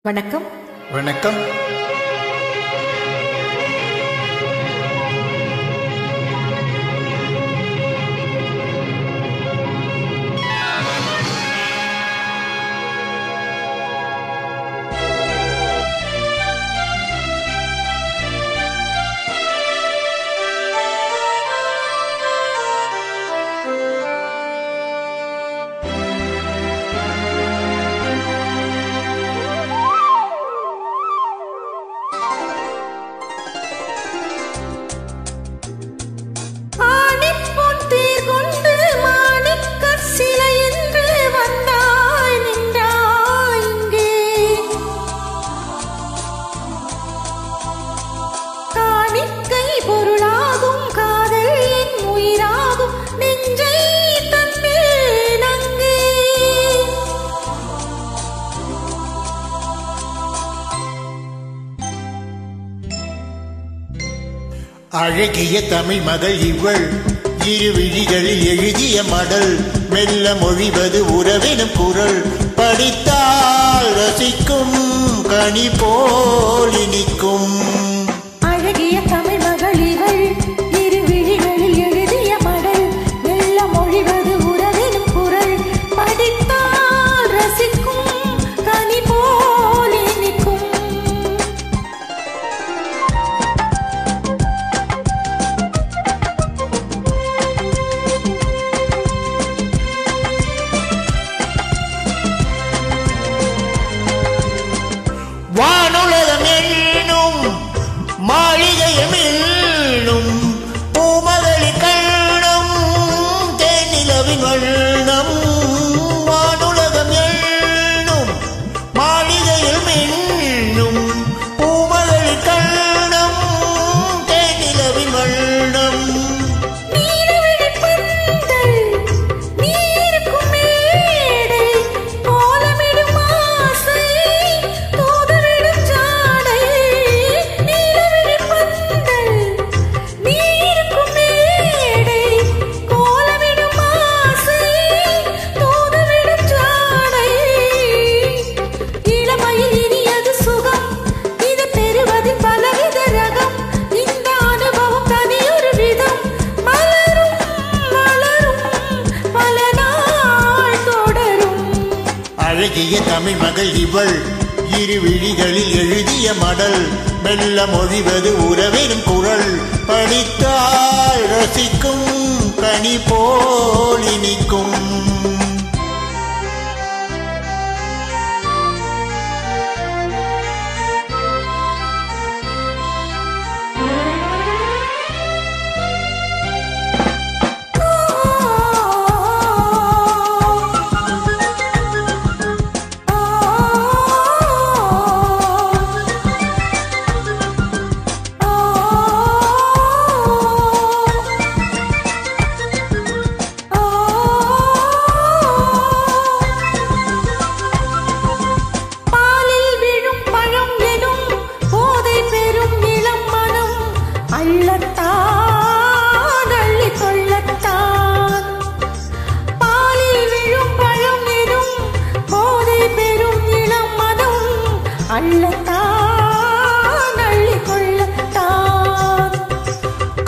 வணக்கம். வணக்கம். அழகிய தமிழ் மகள் இவள், இரு விழிகளில் எழுதிய மடல், மெல்ல மொழிவது உறவெனும் குரல், படித்தால் ரசிக்கும் கனி போல் இனிக்கும். அழகிய தமிழ் மகள் இவள், இரு விழிகளில் எழுதிய மடல், மெல்ல மொழிவது உறவெனும் குரல், படித்தால் ரசிக்கும் கனி போல் இனிக்கும். வானுலகம் என்னும் மாளிகையும் என்னும் பூமகளின் கண்ணம், தேனிலவின் வண்ணம். வானுலகம் என்னும் மாளிகையும் என்னும் பூமகளின் கண்ணம், தேனிலவின் வண்ணம். அழகிய தமிழ் மகள் இவள், இரு விழிகளில் எழுதிய மடல், மெல்ல மொழிவது உறவெனும் குரல், படித்தால் ரசிக்கும் கனி போல் இனிக்கும்.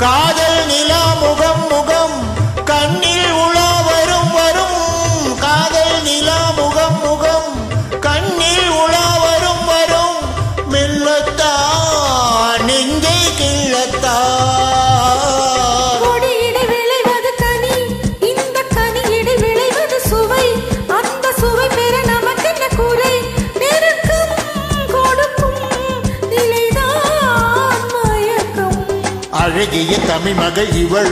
காதல் நிலா முகம் முகம் கண்ணில் உலா வரும் வரும், காதல் நிலா முகம் முகம் கண்ணில் உலா வரும் வரும், மெல்லத்தான் நெஞ்சை கிள்ளத்தான். அழகிய தமிழ் மகள் இவள்,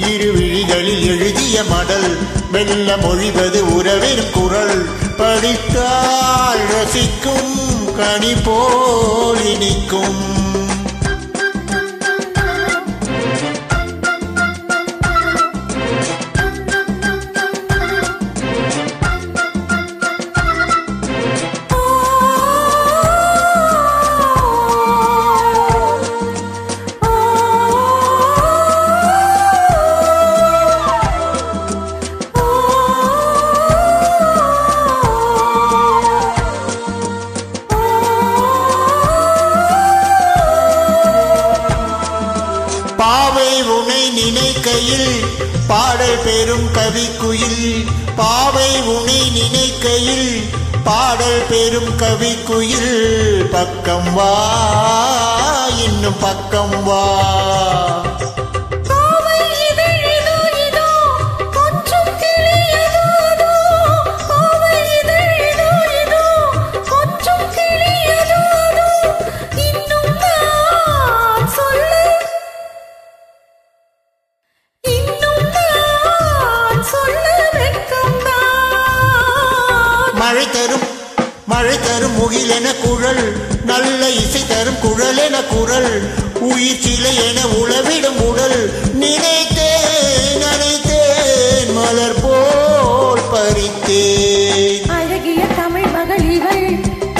இரு விழிகளில் எழுதிய மடல், மெல்ல மொழிவது உறவெனும் குரல், படித்தால் ரசிக்கும் கனி போல் இனிக்கும். நினைக்கையில் பாடல் பெறும் கவிக்குயில் பாவை உனை நினைக்கையில் பாடல் பெறும் கவிக்குயில் பக்கம் வா இன்னும் பக்கம் வா மழை தரும் முகிலென குழல் நல்ல இசை தரும் குழல் என குரல் உயிர் சிலை என உளவிடும் உடல் நினைத்தேன் நினைத்தேன் மலர் போல் பறித்தேன் அழகிய தமிழ் மகள் இவள்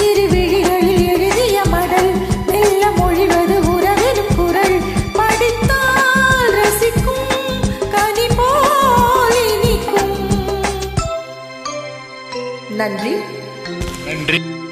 இருவிழிகளில் எழுதிய மடல் மெல்ல மொழிவது உறவிடும் குரல் படித்தால் ரசிக்கும் கனி போல் இனிக்கும். நன்றி.